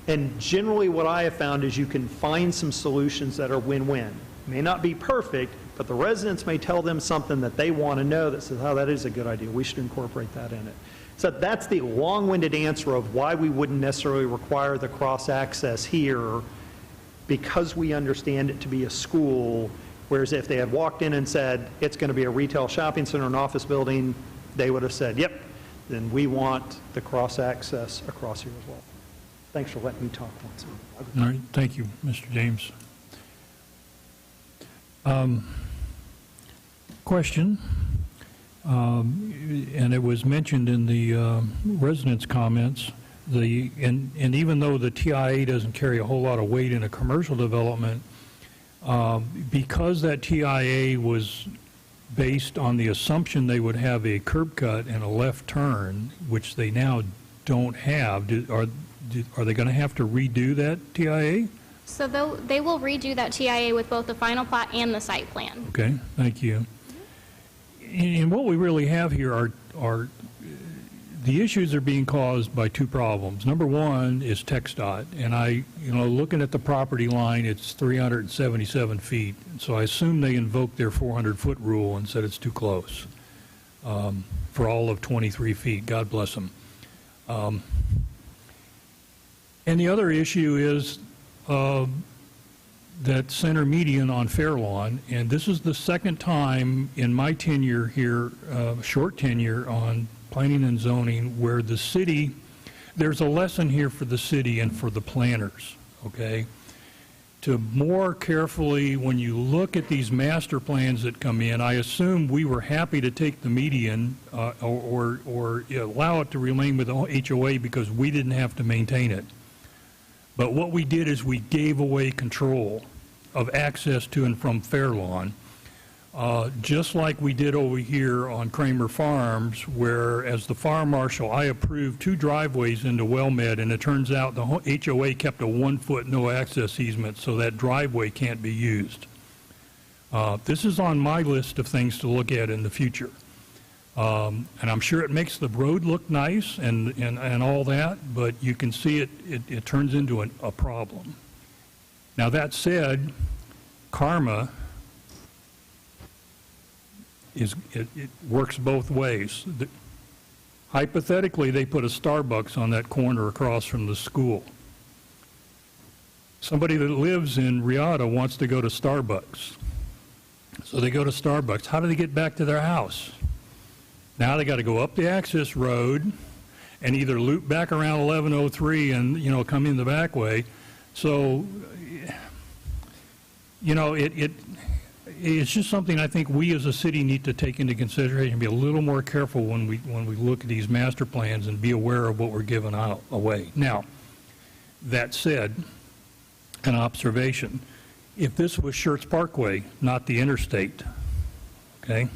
And generally what I have found is you can find some solutions that are win-win. may not be perfect, but the residents may tell them something that they want to know that says, oh, that is a good idea, we should incorporate that in it. So that's the long-winded answer of why we wouldn't necessarily require the cross-access here, because we understand it to be a school, whereas if they had walked in and said, it's going to be a retail shopping center, an office building, they would have said, yep, then we want the cross-access across here as well. Thanks for letting me talk once. All right, thank you, Mr. James. Question, and it was mentioned in the residents' comments, and even though the TIA doesn't carry a whole lot of weight in a commercial development, because that TIA was based on the assumption they would have a curb cut and a left turn, which they now don't have, are they going to have to redo that TIA? So they will redo that TIA with both the final plat and the site plan. Okay, thank you. And what we really have here are the issues are being caused by two problems. Number one is TxDOT, and looking at the property line, it's 377 feet. So I assume they invoked their 400-foot rule and said it's too close for all of 23 feet. God bless them. And the other issue is that center median on Fairlawn, and this is the second time in my tenure here, short tenure on planning and zoning, where the city, there's a lesson here for the city and for the planners, okay? To more carefully, when you look at these master plans that come in, I assume we were happy to take the median or allow it to remain with the HOA because we didn't have to maintain it. But what we did is we gave away control of access to and from Fairlawn, just like we did over here on Kramer Farms, where as the fire marshal, I approved 2 driveways into WellMed, and it turns out the HOA kept a 1-foot no access easement, so that driveway can't be used. This is on my list of things to look at in the future. And I'm sure it makes the road look nice and all that, but you can see it turns into a problem. Now that said, karma it works both ways. Hypothetically, they put a Starbucks on that corner across from the school. Somebody that lives in Riata wants to go to Starbucks. So they go to Starbucks. How do they get back to their house? Now they got to go up the access road and either loop back around 1103 and, come in the back way. So, it's just something I think we as a city need to take into consideration, be a little more careful when we look at these master plans and be aware of what we're giving away. Now, that said, an observation. If this was Schertz Parkway, not the interstate, okay,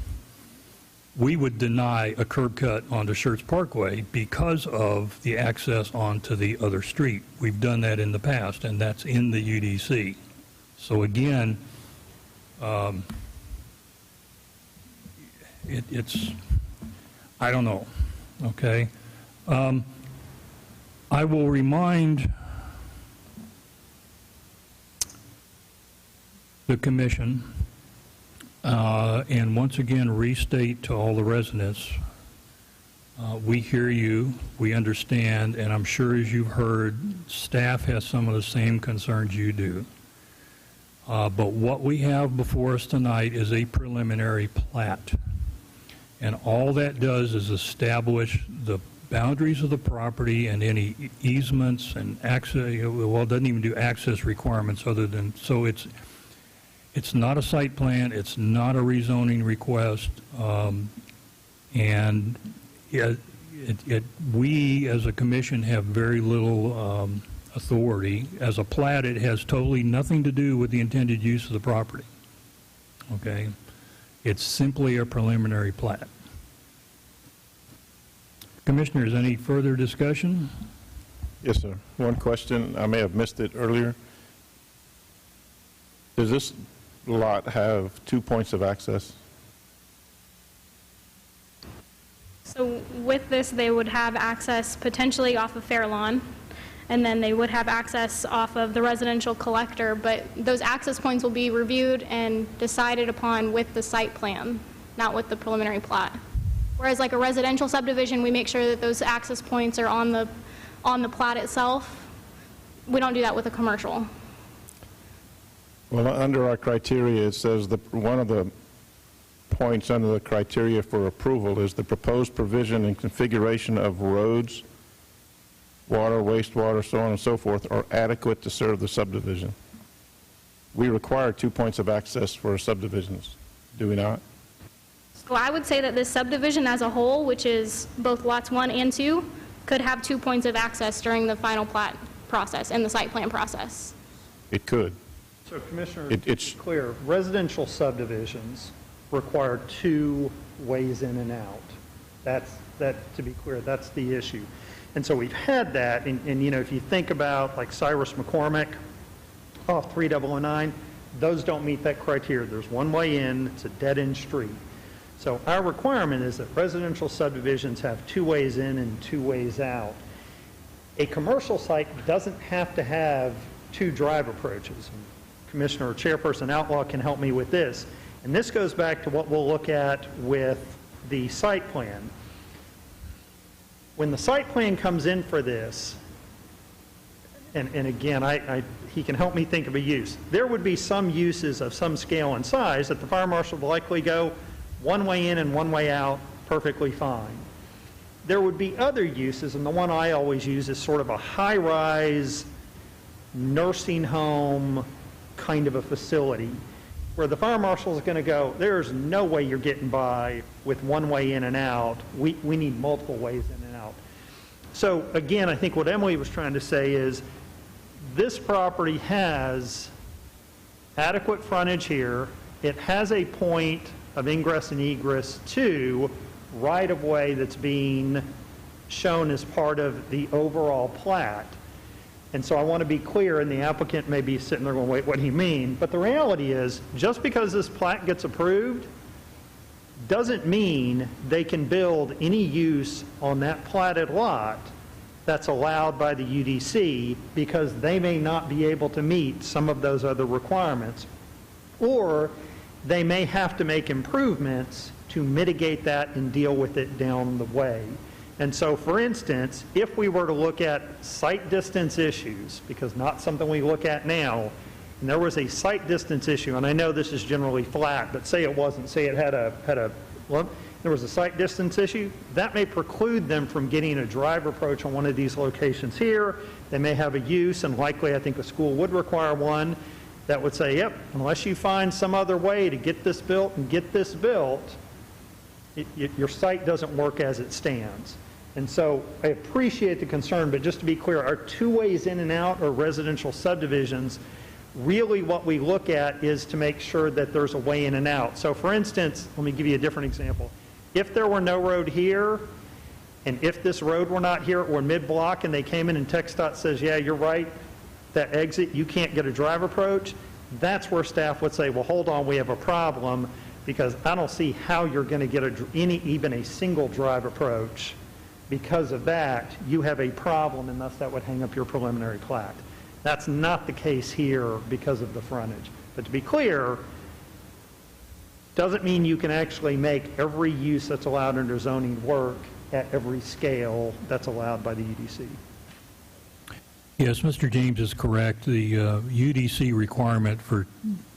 we would deny a curb cut onto Schertz Parkway because of the access onto the other street. We've done that in the past, and that's in the UDC. So again, it's, I don't know, okay? I will remind the commission and once again restate to all the residents, we hear you, we understand, and I'm sure as you've heard, staff has some of the same concerns you do. But what we have before us tonight is a preliminary plat. And all that does is establish the boundaries of the property and any easements and access, well, it doesn't even do access requirements other than, so it's not a site plan, it's not a rezoning request, and we as a commission have very little authority. As a plat, it has totally nothing to do with the intended use of the property. Okay? It's simply a preliminary plat. Commissioners, any further discussion? Yes, sir. One question, I may have missed it earlier. Does this lot have 2 points of access? So with this, they would have access potentially off of Fairlawn, and then they would have access off of the residential collector, but those access points will be reviewed and decided upon with the site plan, not with the preliminary plat. Whereas like a residential subdivision, we make sure that those access points are on the plat itself. We don't do that with a commercial. Well, under our criteria, it says that one of the points under the criteria for approval is the proposed provision and configuration of roads, water, wastewater, so on and so forth, are adequate to serve the subdivision. We require 2 points of access for subdivisions, do we not? So I would say that this subdivision as a whole, which is both lots 1 and 2, could have 2 points of access during the final plat process and the site plan process. It could. So Commissioner, It's clear, residential subdivisions require 2 ways in and out. To be clear, that's the issue. And so we've had that, and you know, if you think about like Cyrus McCormick off 3009, those don't meet that criteria. There's 1 way in, it's a dead-end street. So our requirement is that residential subdivisions have 2 ways in and 2 ways out. A commercial site doesn't have to have 2 drive approaches. Commissioner or Chairperson Outlaw can help me with this. And this goes back to what we'll look at with the site plan. When the site plan comes in for this, and again, he can help me think of a use. There would be some uses of some scale and size that the fire marshal will likely go 1 way in and 1 way out, perfectly fine. There would be other uses, and the one I always use is sort of a high-rise nursing home kind of a facility where the fire marshal is going to go, there's no way you're getting by with 1 way in and out. We need multiple ways in and out. So again, I think what Emily was trying to say is this property has adequate frontage here. It has a point of ingress and egress to right-of-way that's being shown as part of the overall plat. And so I want to be clear, and the applicant may be sitting there going, wait, what do you mean? But the reality is, just because this plat gets approved doesn't mean they can build any use on that platted lot that's allowed by the UDC, because they may not be able to meet some of those other requirements. Or they may have to make improvements to mitigate that and deal with it down the way. And so, for instance, if we were to look at site distance issues, because not something we look at now, and there was a site distance issue, and I know this is generally flat, but say it wasn't, say it had there was a site distance issue, that may preclude them from getting a drive approach on one of these locations here. They may have a use, and likely I think the school would require one, that would say, yep, unless you find some other way to get this built and get this built, your site doesn't work as it stands. And so I appreciate the concern, but just to be clear, our 2 ways in and out or residential subdivisions, really what we look at is to make sure that there's a way in and out. So for instance, let me give you a different example. If there were no road here, and if this road were not here or mid-block, and they came in and TxDOT says, yeah, you're right, that exit, you can't get a drive approach, that's where staff would say, well, hold on, we have a problem, because I don't see how you're going to get even a single drive approach. Because of that, you have a problem, and thus that would hang up your preliminary plat. That's not the case here because of the frontage. But to be clear, doesn't mean you can actually make every use that's allowed under zoning work at every scale that's allowed by the UDC. Yes, Mr. James is correct. The UDC requirement for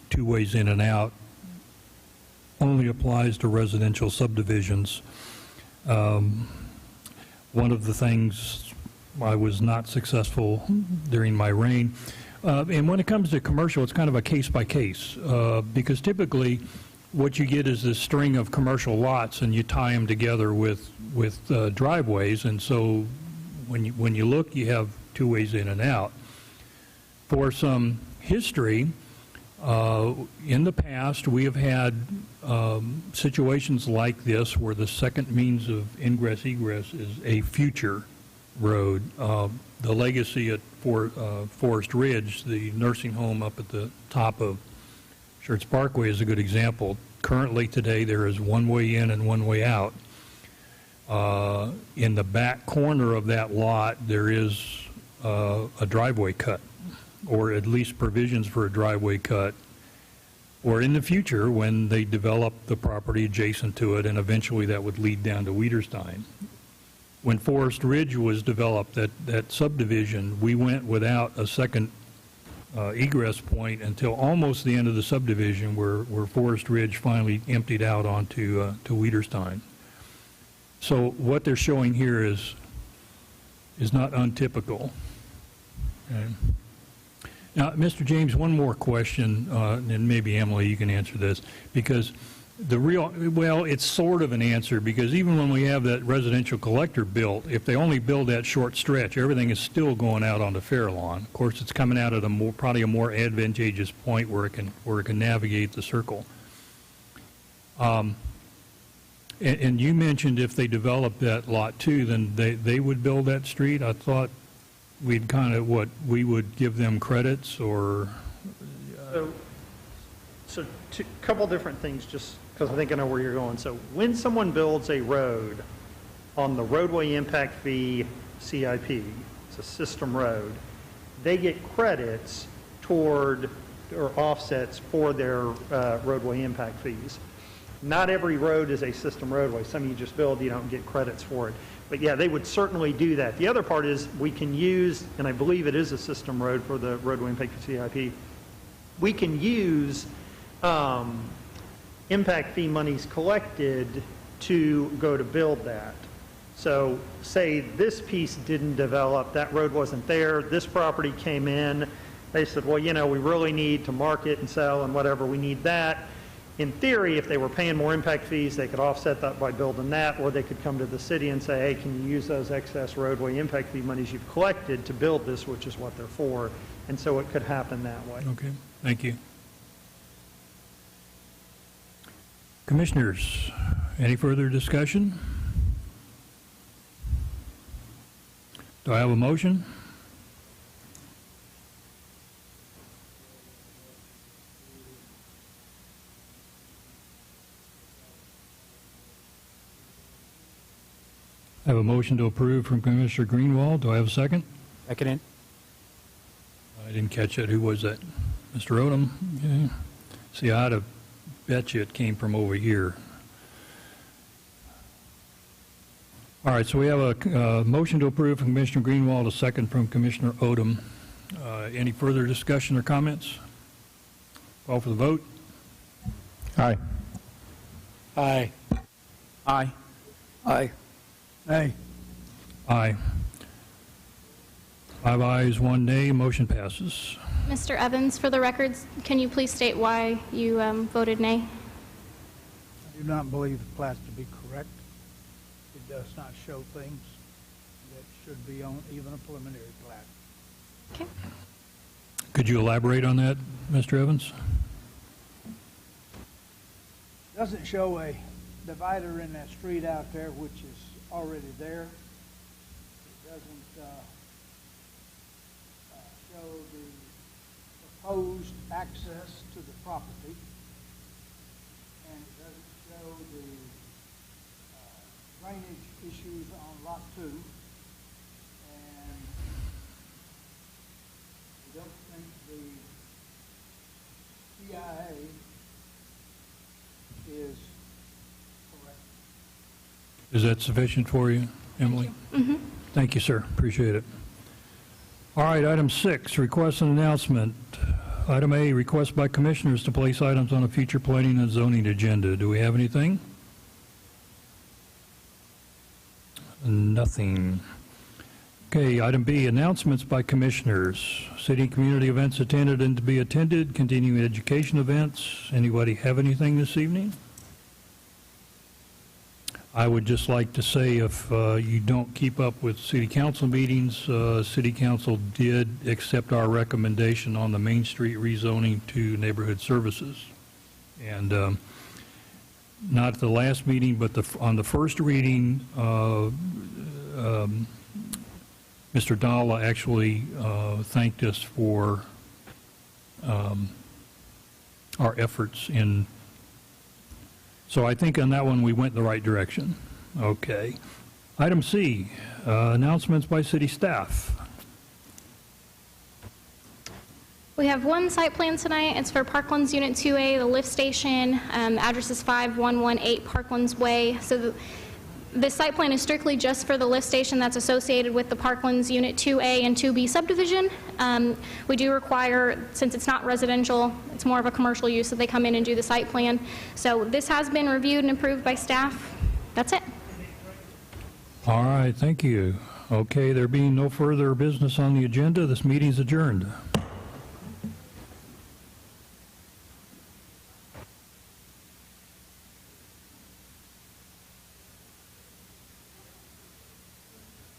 2 ways in and out only applies to residential subdivisions. One of the things I was not successful during my reign, and when it comes to commercial, it's kind of a case by case, because typically what you get is this string of commercial lots, and you tie them together with driveways, and so when you look, you have 2 ways in and out. For some history, in the past, we have had situations like this where the second means of ingress-egress is a future road. The legacy at Forest Ridge, the nursing home up at the top of Schertz Parkway, is a good example. Currently today there is 1 way in and 1 way out. In the back corner of that lot there is a driveway cut, or at least provisions for a driveway cut, or in the future, when they develop the property adjacent to it, and eventually that would lead down to Wiederstein. When Forest Ridge was developed, that subdivision, we went without a second egress point until almost the end of the subdivision, where Forest Ridge finally emptied out onto to Wiederstein. So what they're showing here is not untypical. Okay. Now, Mr. James, one more question, and maybe Emily, you can answer this, because well, it's sort of an answer, because even when we have that residential collector built, if they only build that short stretch, everything is still going out onto Fairlawn. Of course, it's coming out at probably a more advantageous point where it can navigate the circle. And you mentioned if they develop that lot 2, then they would build that street. I thought we'd kind of, we would give them credits, or? So a couple different things, just because I think I know where you're going. So when someone builds a road on the roadway impact fee CIP, it's a system road, they get credits toward, or offsets for their roadway impact fees. Not every road is a system roadway. Some you just build, you don't get credits for it. But yeah, they would certainly do that. The other part is we can use, and I believe it is a system road for the roadway impact fee CIP, we can use impact fee monies collected to go to build that. So say this piece didn't develop, that road wasn't there, this property came in, they said, well, you know, we really need to market and sell and whatever, we need that. In theory, if they were paying more impact fees, they could offset that by building that, or they could come to the city and say, hey, can you use those excess roadway impact fee monies you've collected to build this, which is what they're for. And so it could happen that way. Okay, thank you. Commissioners, any further discussion? Do I have a motion? I have a motion to approve from Commissioner Greenwald. Do I have a second? Second. I didn't catch it. Who was that? Mr. Odom? Okay. See, I'd have bet you it came from over here. All right, so we have a motion to approve from Commissioner Greenwald, a second from Commissioner Odom. Any further discussion or comments? Call for the vote. Aye. Aye. Aye. Aye. Aye. Aye. 5 ayes, 1 nay, motion passes. Mr. Evans, for the records, can you please state why you voted nay? I do not believe the plat to be correct. It does not show things that should be on even a preliminary plat. Okay. Could you elaborate on that, Mr. Evans? Doesn't show a divider in that street out there, which is already there. It doesn't show the proposed access to the property, and it doesn't show the drainage issues on lot 2, and I don't think the CIA is correct. Is that sufficient for you, Emily? Mm-hmm. Thank you, sir. Appreciate it. All right, item 6, request and announcement. Item A, request by commissioners to place items on a future planning and zoning agenda. Do we have anything? Nothing. Okay, item B, announcements by commissioners. City and community events attended and to be attended, continuing education events. Anybody have anything this evening? I would just like to say, if you don't keep up with city council meetings, city council did accept our recommendation on the Main Street rezoning to neighborhood services. And not at the last meeting, but on the first reading, Mr. Dalla actually thanked us for our efforts in. So I think on that one we went the right direction. Okay. Item C, announcements by city staff. We have one site plan tonight. It's for Parklands Unit 2A, the lift station. The address is 5118 Parklands Way. So this site plan is strictly just for the lift station that's associated with the Parklands Unit 2A and 2B subdivision. We do require, since it's not residential, it's more of a commercial use, that they come in and do the site plan. So this has been reviewed and approved by staff. That's it. All right, thank you. Okay, there being no further business on the agenda, this meeting's adjourned.